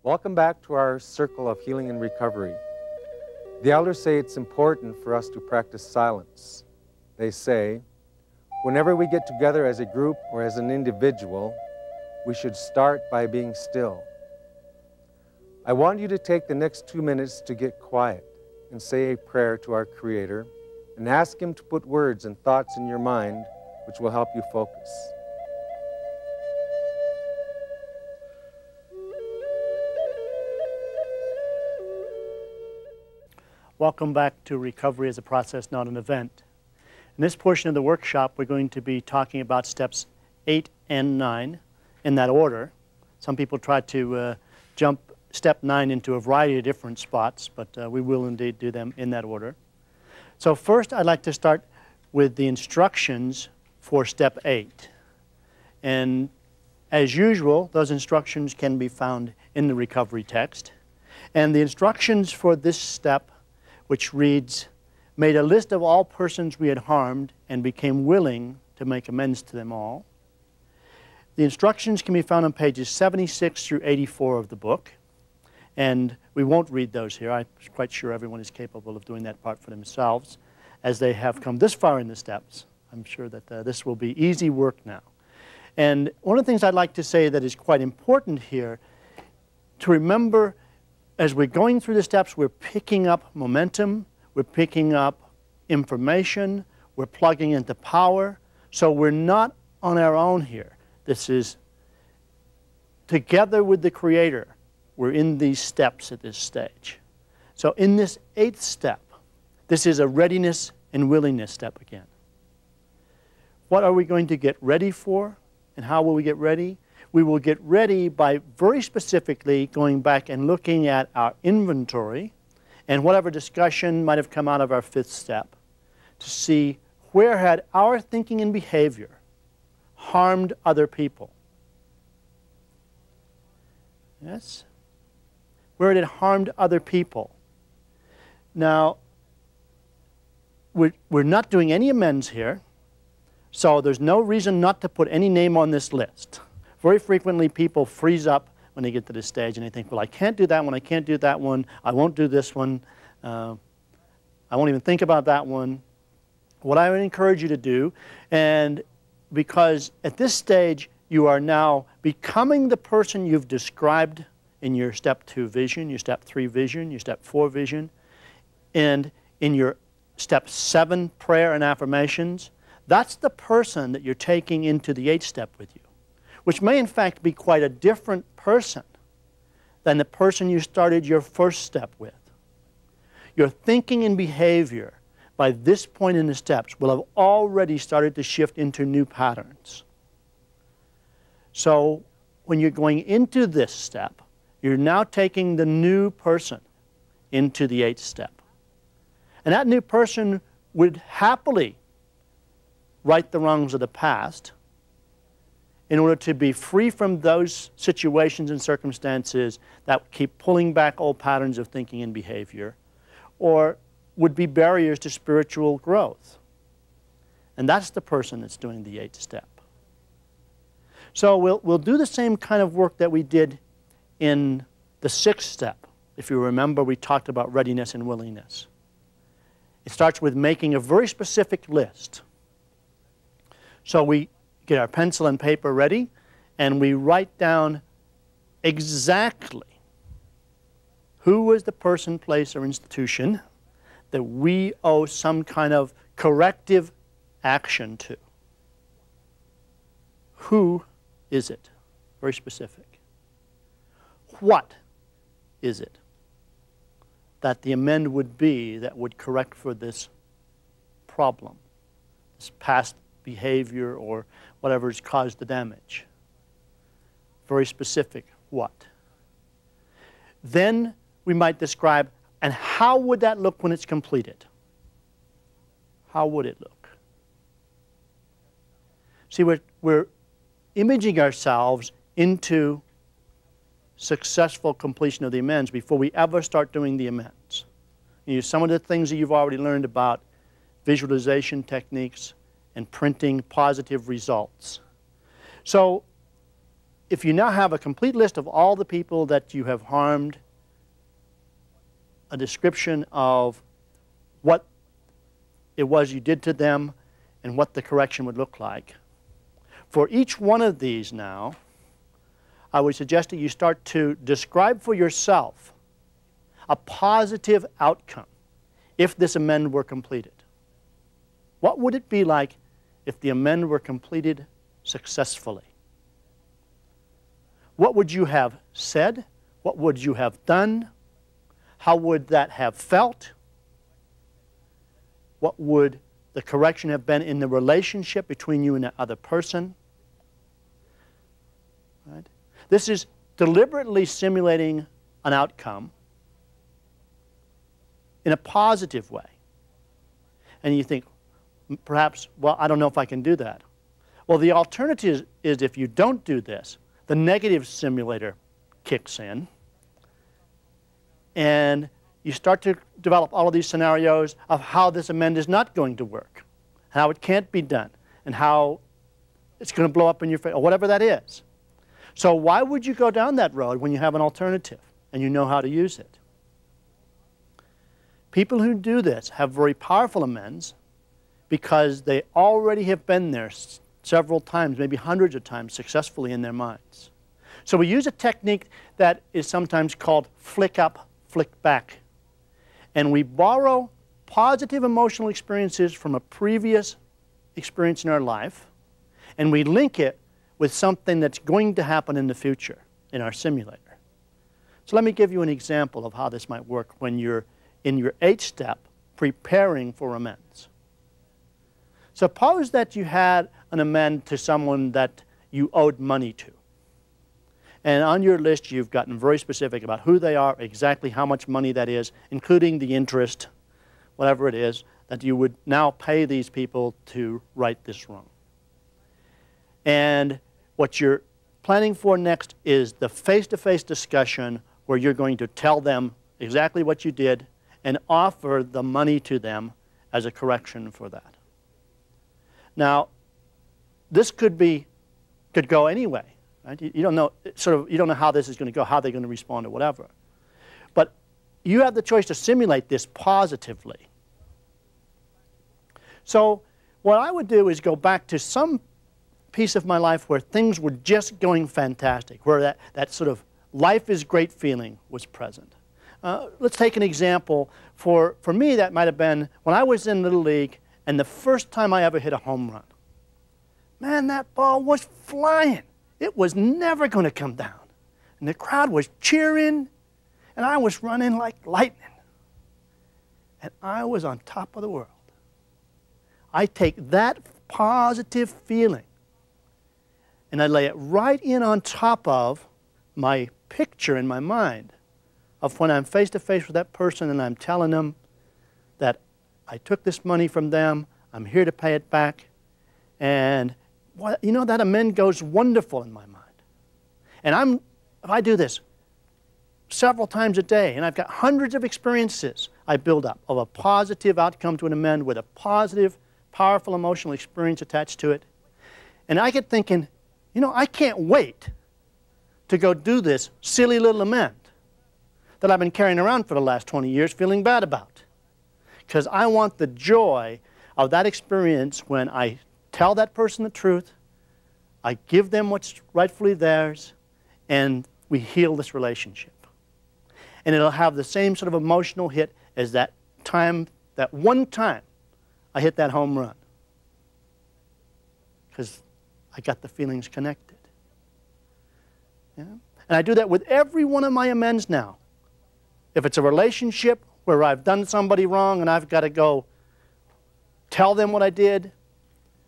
Welcome back to our circle of healing and recovery. The elders say it's important for us to practice silence. They say, whenever we get together as a group or as an individual, we should start by being still. I want you to take the next 2 minutes to get quiet and say a prayer to our Creator and ask Him to put words and thoughts in your mind which will help you focus. Welcome back to Recovery as a Process, Not an Event. In this portion of the workshop, we're going to be talking about steps 8 and 9 in that order. Some people try to jump step 9 into a variety of different spots, but we will indeed do them in that order. So first, I'd like to start with the instructions for step 8. And as usual, those instructions can be found in the recovery text. And the instructions for this step, which reads, made a list of all persons we had harmed and became willing to make amends to them all. The instructions can be found on pages 76 through 84 of the book. And we won't read those here. I'm quite sure everyone is capable of doing that part for themselves as they have come this far in the steps. I'm sure that this will be easy work now. And one of the things I'd like to say that is quite important here, to remember as we're going through the steps, we're picking up momentum, we're picking up information, we're plugging into power. So we're not on our own here. This is together with the Creator. We're in these steps at this stage. So in this 8th step, this is a readiness and willingness step again. What are we going to get ready for? And how will we get ready? We will get ready by very specifically going back and looking at our inventory and whatever discussion might have come out of our 5th step to see where had our thinking and behavior harmed other people. Yes? Where it had harmed other people. Now, we're not doing any amends here, so there's no reason not to put any name on this list. Very frequently, people freeze up when they get to this stage and they think, well, I can't do that one, I can't do that one, I won't do this one, I won't even think about that one. What I would encourage you to do, and because at this stage, you are now becoming the person you've described in your step 2 vision, your step 3 vision, your step 4 vision, and in your step 7 prayer and affirmations. That's the person that you're taking into the 8th step with you, which may in fact be quite a different person than the person you started your 1st step with. Your thinking and behavior by this point in the steps will have already started to shift into new patterns. So when you're going into this step, you're now taking the new person into the 8th step. And that new person would happily right the wrongs of the past in order to be free from those situations and circumstances that keep pulling back old patterns of thinking and behavior, or would be barriers to spiritual growth. And that's the person that's doing the 8th step. So we'll do the same kind of work that we did in the 6th step. If you remember, we talked about readiness and willingness. It starts with making a very specific list. So we get our pencil and paper ready, and we write down exactly who was the person, place, or institution that we owe some kind of corrective action to. Who is it? Very specific. What is it that the amend would be that would correct for this problem, this past behavior or whatever has caused the damage? Very specific. What? Then we might describe, and how would that look when it's completed? How would it look? See, we're imaging ourselves into successful completion of the amends before we ever start doing the amends. Some of the things that you've already learned about visualization techniques and printing positive results. So if you now have a complete list of all the people that you have harmed, a description of what it was you did to them and what the correction would look like. For each one of these now, I would suggest that you start to describe for yourself a positive outcome if this amend were completed. What would it be like if the amend were completed successfully? What would you have said? What would you have done? How would that have felt? What would the correction have been in the relationship between you and the other person? Right? This is deliberately simulating an outcome in a positive way. And you think, perhaps, well, I don't know if I can do that. Well, the alternative is if you don't do this, the negative simulator kicks in, and you start to develop all of these scenarios of how this amend is not going to work, how it can't be done, and how it's going to blow up in your face, or whatever that is. So why would you go down that road when you have an alternative and you know how to use it? People who do this have very powerful amends because they already have been there several times, maybe hundreds of times successfully in their minds. So we use a technique that is sometimes called flick up, flick back. And we borrow positive emotional experiences from a previous experience in our life, and we link it with something that's going to happen in the future in our simulator. So let me give you an example of how this might work when you're in your 8th step preparing for amends. Suppose that you had an amend to someone that you owed money to. And on your list, you've gotten very specific about who they are, exactly how much money that is, including the interest, whatever it is, that you would now pay these people to right this wrong. And what you're planning for next is the face-to-face discussion where you're going to tell them exactly what you did and offer the money to them as a correction for that. Now, this could go anyway. Right? You don't know, you don't know how this is going to go, how they're going to respond or whatever. But you have the choice to simulate this positively. So what I would do is go back to some piece of my life where things were just going fantastic, where that sort of life is great feeling was present. Let's take an example. For me, that might have been when I was in Little League and the first time I ever hit a home run. Man, that ball was flying. It was never going to come down. And the crowd was cheering, and I was running like lightning. And I was on top of the world. I take that positive feeling, and I lay it right in on top of my picture in my mind of when I'm face-to-face with that person and I'm telling them that I took this money from them, I'm here to pay it back, and you know, that amend goes wonderful in my mind. And if I do this several times a day, and I've got hundreds of experiences I build up of a positive outcome to an amend with a positive, powerful emotional experience attached to it, and I get thinking, you know, I can't wait to go do this silly little amend that I've been carrying around for the last 20 years feeling bad about. Because I want the joy of that experience when I tell that person the truth, I give them what's rightfully theirs, and we heal this relationship. And it'll have the same sort of emotional hit as that one time I hit that home run. Because I got the feelings connected. Yeah? And I do that with every one of my amends now. If it's a relationship where I've done somebody wrong and I've got to go tell them what I did,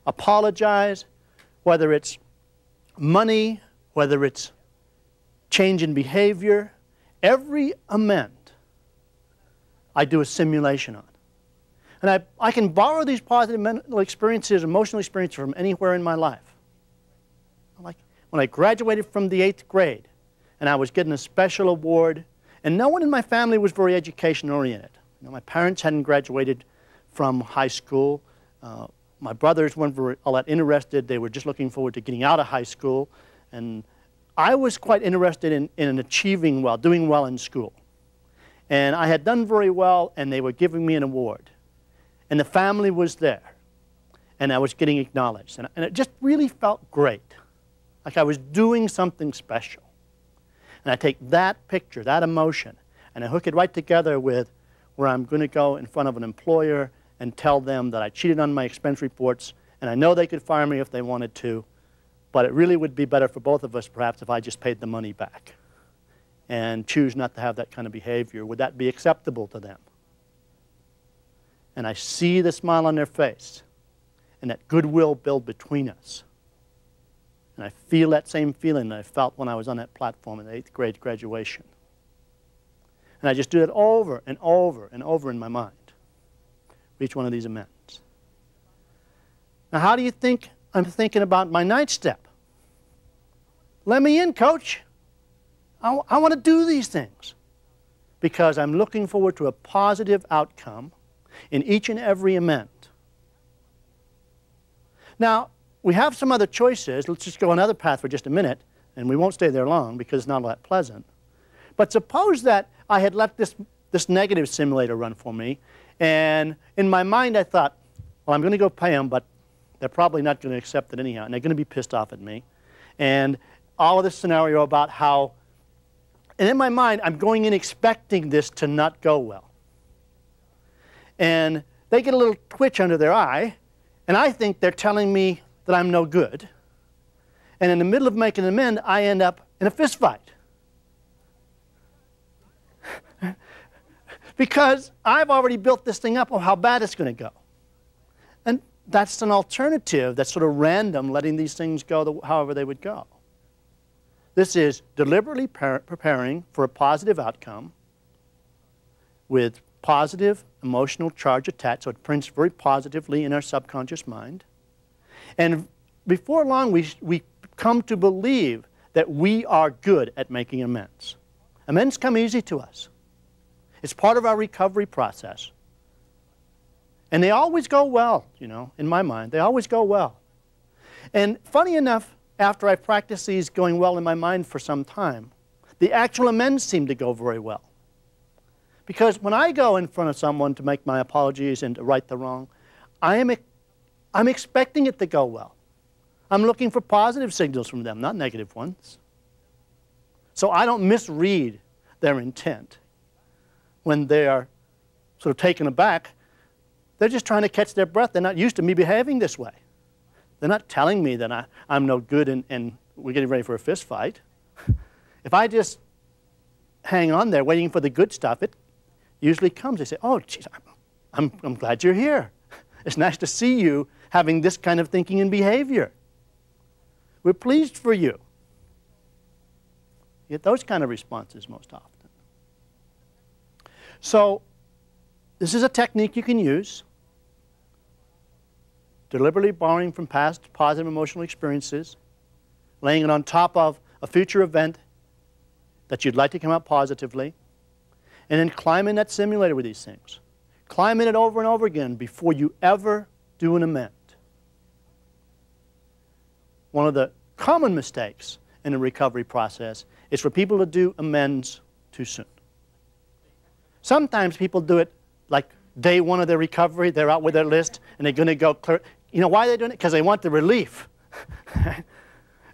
apologize, whether it's money, whether it's change in behavior, every amend I do a simulation on. And I can borrow these positive mental experiences, emotional experiences from anywhere in my life. Like when I graduated from the 8th grade and I was getting a special award, and no one in my family was very education oriented. You know, my parents hadn't graduated from high school. My brothers weren't all that interested. They were just looking forward to getting out of high school. And I was quite interested in achieving well, doing well in school. And I had done very well, and they were giving me an award. And the family was there, and I was getting acknowledged. And it just really felt great, like I was doing something special. And I take that picture, that emotion, and I hook it right together with where I'm going to go in front of an employer and tell them that I cheated on my expense reports, and I know they could fire me if they wanted to, but it really would be better for both of us perhaps if I just paid the money back and choose not to have that kind of behavior. Would that be acceptable to them? And I see the smile on their face and that goodwill build between us. And I feel that same feeling that I felt when I was on that platform in the 8th grade graduation. And I just do it over and over and over in my mind for each one of these amends. Now, how do you think I'm thinking about my 9th step? Let me in, coach. I want to do these things because I'm looking forward to a positive outcome in each and every amend. Now, we have some other choices. Let's just go another path for just a minute, and we won't stay there long because it's not all that pleasant. But suppose that I had let this negative simulator run for me, and in my mind I thought, well, I'm going to go pay them, but they're probably not going to accept it anyhow, and they're going to be pissed off at me. And all of this scenario about how, and in my mind, I'm going in expecting this to not go well. And they get a little twitch under their eye, and I think they're telling me that I'm no good. And in the middle of making an amend, I end up in a fist fight. Because I've already built this thing up of how bad it's going to go. And that's an alternative that's sort of random, letting these things go however they would go. This is deliberately preparing for a positive outcome with positive emotional charge attached, so it prints very positively in our subconscious mind. And before long, we come to believe that we are good at making amends. Amends come easy to us. It's part of our recovery process. And they always go well, you know, in my mind. They always go well. And funny enough, after I practiced these going well in my mind for some time, the actual amends seem to go very well. Because when I go in front of someone to make my apologies and to right the wrong, I'm expecting it to go well. I'm looking for positive signals from them, not negative ones. So I don't misread their intent when they are sort of taken aback. They're just trying to catch their breath. They're not used to me behaving this way. They're not telling me that I'm no good and we're getting ready for a fist fight. If I just hang on there waiting for the good stuff, it usually comes. They say, oh, geez, I'm glad you're here. It's nice to see you having this kind of thinking and behavior. We're pleased for you. You get those kind of responses most often. So this is a technique you can use, deliberately borrowing from past positive emotional experiences, laying it on top of a future event that you'd like to come out positively, and then climbing that simulator with these things. Climbing it over and over again before you ever do an amend. One of the common mistakes in the recovery process is for people to do amends too soon. Sometimes people do it like day one of their recovery. They're out with their list, and they're going to go clear. You know why they're doing it? Because they want the relief.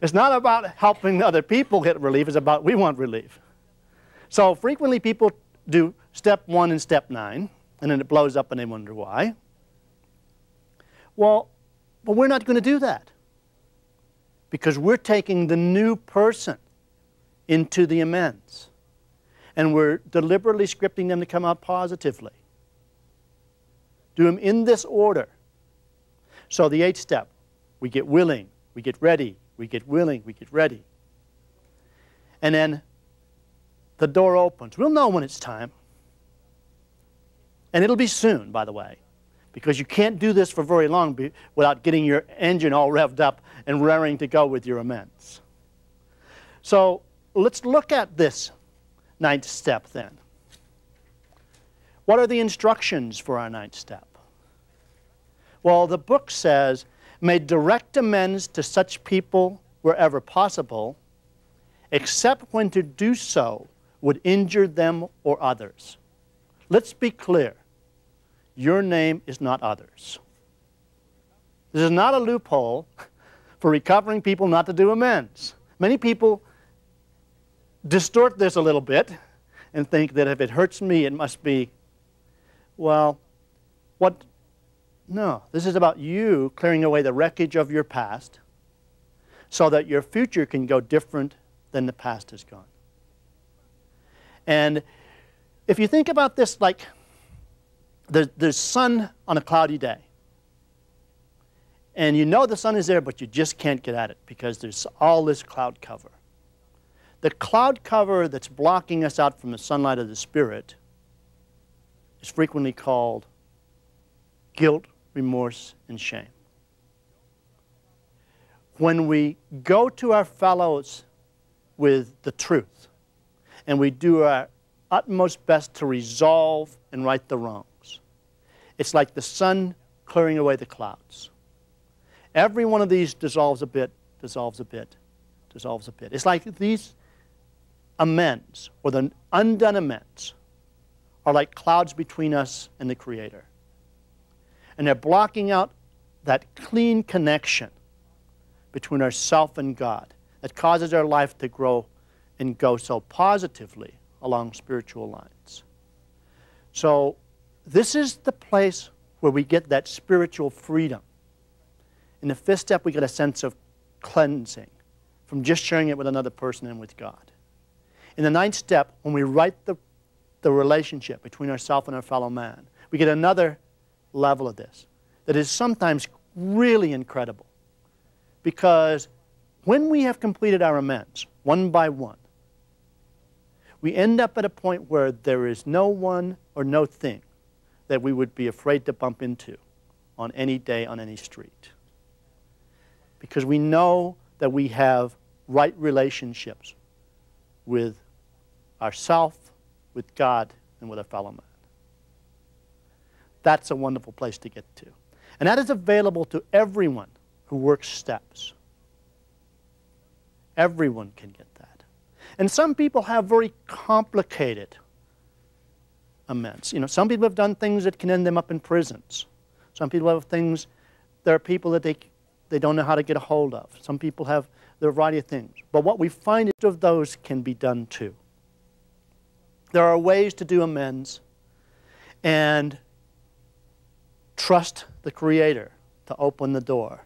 It's not about helping other people get relief. It's about we want relief. So frequently people do step 1 and step 9, and then it blows up and they wonder why. Well, but we're not going to do that because we're taking the new person into the amends. And we're deliberately scripting them to come out positively. Do them in this order. So the 8th step, we get willing, we get ready, we get willing, we get ready. And then the door opens. We'll know when it's time. And it'll be soon, by the way, because you can't do this for very long without getting your engine all revved up and raring to go with your amends. So let's look at this 9th step then. What are the instructions for our 9th step? Well, the book says, make direct amends to such people wherever possible, except when to do so would injure them or others. Let's be clear. Your name is not others. This is not a loophole for recovering people not to do amends. Many people distort this a little bit and think that if it hurts me, it must be, well, what? No, this is about you clearing away the wreckage of your past so that your future can go different than the past has gone. And if you think about this like there's sun on a cloudy day. And you know the sun is there, but you just can't get at it because there's all this cloud cover. The cloud cover that's blocking us out from the sunlight of the Spirit is frequently called guilt, remorse, and shame. When we go to our fellows with the truth and we do our utmost best to resolve and right the wrongs, it's like the sun clearing away the clouds. Every one of these dissolves a bit, dissolves a bit, dissolves a bit. It's like these amends, or the undone amends, are like clouds between us and the Creator. And they're blocking out that clean connection between ourself and God that causes our life to grow and go so positively along spiritual lines. So this is the place where we get that spiritual freedom. In the fifth step, we get a sense of cleansing from just sharing it with another person and with God. In the ninth step, when we right the relationship between ourselves and our fellow man, we get another level of this that is sometimes really incredible. Because when we have completed our amends, one by one, we end up at a point where there is no one or no thing that we would be afraid to bump into on any day, on any street. Because we know that we have right relationships with ourselves, with God, and with our fellow man. That's a wonderful place to get to. And that is available to everyone who works steps. Everyone can get that. And some people have very complicated amends. You know, some people have done things that can end them up in prisons. Some people have things, there are people that they don't know how to get a hold of. Some people have there are a variety of things. But what we find is of those can be done too. There are ways to do amends and trust the Creator to open the door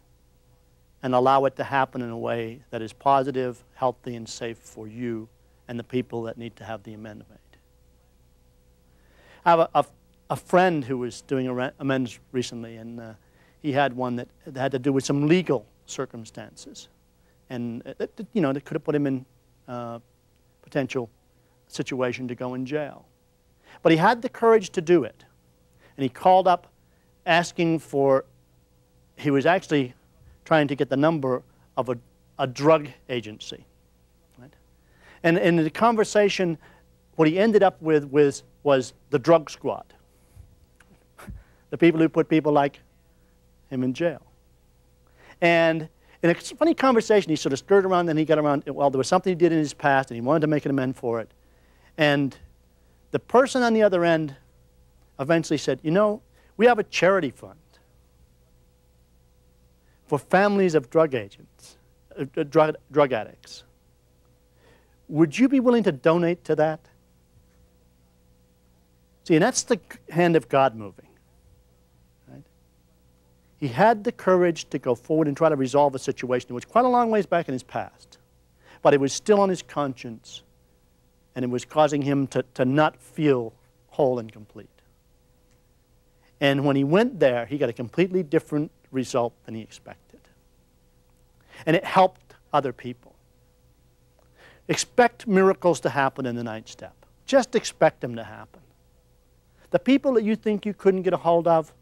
and allow it to happen in a way that is positive, healthy, and safe for you and the people that need to have the amendment made. I have a friend who was doing amends recently, and he had one that had to do with some legal circumstances. And, you know, that could have put him in a potential situation to go in jail. But he had the courage to do it. And he called up asking for, he was actually trying to get the number of a drug agency. Right? And in the conversation, what he ended up with was the drug squad. The people who put people like him in jail. And in a funny conversation, he sort of stirred around, and he got around, well, there was something he did in his past, and he wanted to make an amend for it. And the person on the other end eventually said, you know, we have a charity fund for families of drug agents, drug addicts. Would you be willing to donate to that? See, and that's the hand of God moving. Right? He had the courage to go forward and try to resolve a situation that was quite a long ways back in his past. But it was still on his conscience, and it was causing him to not feel whole and complete. And when he went there, he got a completely different result than he expected. And it helped other people. Expect miracles to happen in the ninth step. Just expect them to happen. The people that you think you couldn't get a hold of,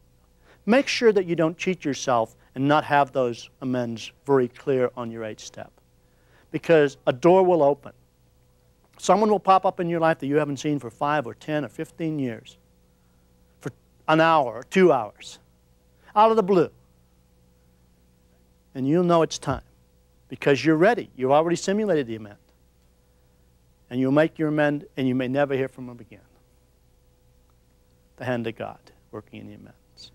make sure that you don't cheat yourself and not have those amends very clear on your eighth step. Because a door will open. Someone will pop up in your life that you haven't seen for 5 or 10 or 15 years. For an hour or 2 hours. Out of the blue. And you'll know it's time. Because you're ready. You've already simulated the amend. and you'll make your amend, and you may never hear from him again. The hand of God working in the amends.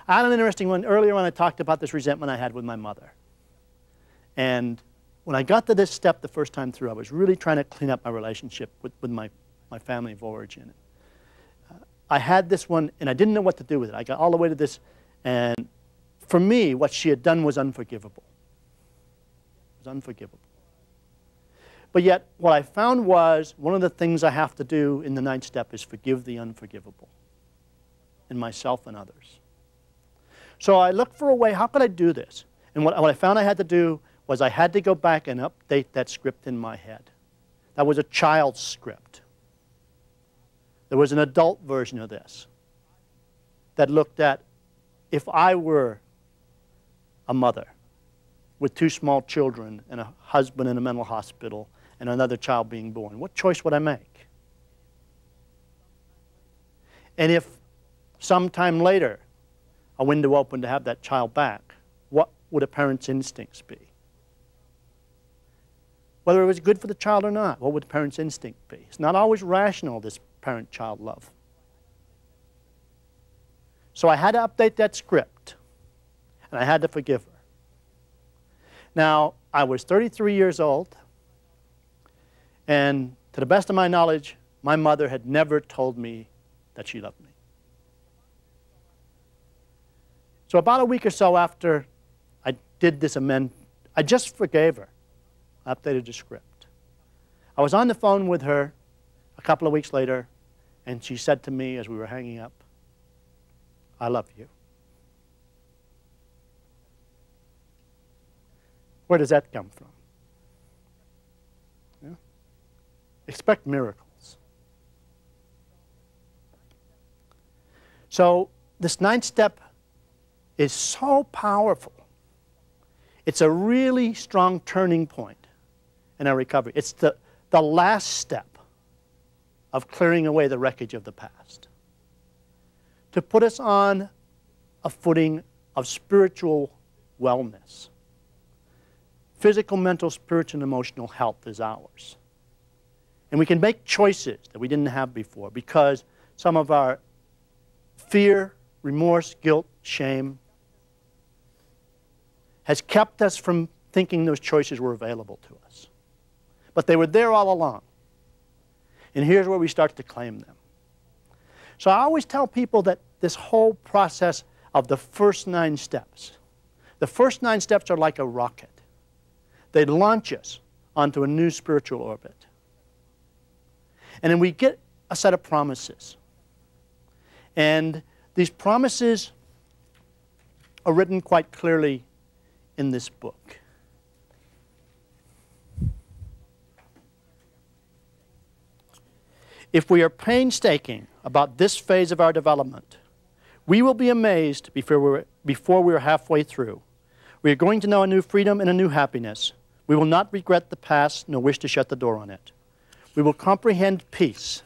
I had an interesting one. Earlier on I talked about this resentment I had with my mother. And when I got to this step the first time through, I was really trying to clean up my relationship with my family of origin. I had this one, and I didn't know what to do with it. I got all the way to this, and for me, what she had done was unforgivable. It was unforgivable. But yet, what I found was, one of the things I have to do in the 9th step is forgive the unforgivable in myself and others. So I looked for a way, how could I do this? And what I found I had to do was I had to go back and update that script in my head. That was a child's script. There was an adult version of this that looked at, if I were a mother with 2 small children and a husband in a mental hospital and another child being born, what choice would I make? And if sometime later a window opened to have that child back, what would a parent's instincts be? Whether it was good for the child or not, what would the parent's instinct be? It's not always rational, this parent-child love. So I had to update that script, and I had to forgive her. Now, I was 33 years old, and to the best of my knowledge, my mother had never told me that she loved me. So about a week or so after I did this amend, I just forgave her. I updated the script. I was on the phone with her a couple of weeks later, and she said to me as we were hanging up, "I love you." Where does that come from? Yeah? Expect miracles. So this 9th step is so powerful. It's a really strong turning point in our recovery. It's the last step of clearing away the wreckage of the past, to put us on a footing of spiritual wellness. Physical, mental, spiritual, and emotional health is ours. And we can make choices that we didn't have before because some of our fear, remorse, guilt, shame has kept us from thinking those choices were available to us. But they were there all along. And here's where we start to claim them. So I always tell people that this whole process of the first 9 steps, the first 9 steps are like a rocket. They launch us onto a new spiritual orbit. And then we get a set of promises. And these promises are written quite clearly in this book. If we are painstaking about this phase of our development, we will be amazed before we're halfway through. We are going to know a new freedom and a new happiness. We will not regret the past, nor wish to shut the door on it. We will comprehend peace.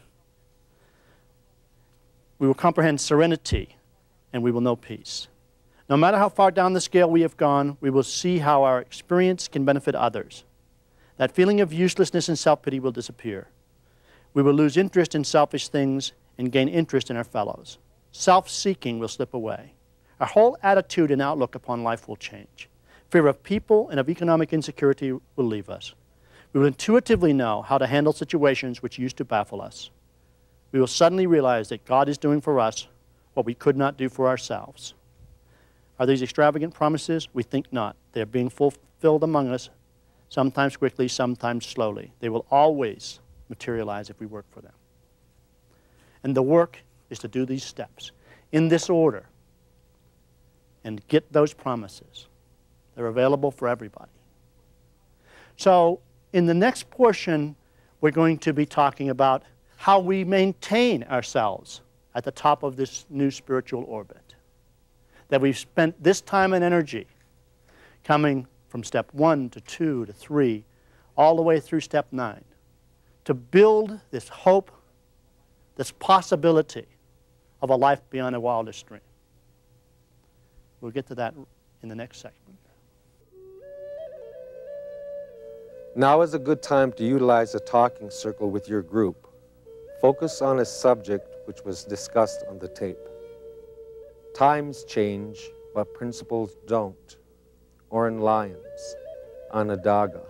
We will comprehend serenity, and we will know peace. No matter how far down the scale we have gone, we will see how our experience can benefit others. That feeling of uselessness and self-pity will disappear. We will lose interest in selfish things and gain interest in our fellows. Self-seeking will slip away. Our whole attitude and outlook upon life will change. Fear of people and of economic insecurity will leave us. We will intuitively know how to handle situations which used to baffle us. We will suddenly realize that God is doing for us what we could not do for ourselves. Are these extravagant promises? We think not. They are being fulfilled among us, sometimes quickly, sometimes slowly. They will always materialize if we work for them. And the work is to do these steps in this order and get those promises. They're available for everybody. So in the next portion, we're going to be talking about how we maintain ourselves at the top of this new spiritual orbit. That we've spent this time and energy coming from step 1 to 2 to 3, all the way through step 9, to build this hope, this possibility of a life beyond a wildest dream. We'll get to that in the next segment. Now is a good time to utilize a talking circle with your group. Focus on a subject which was discussed on the tape. Times change, but principles don't. Oren Lyons, Onondaga.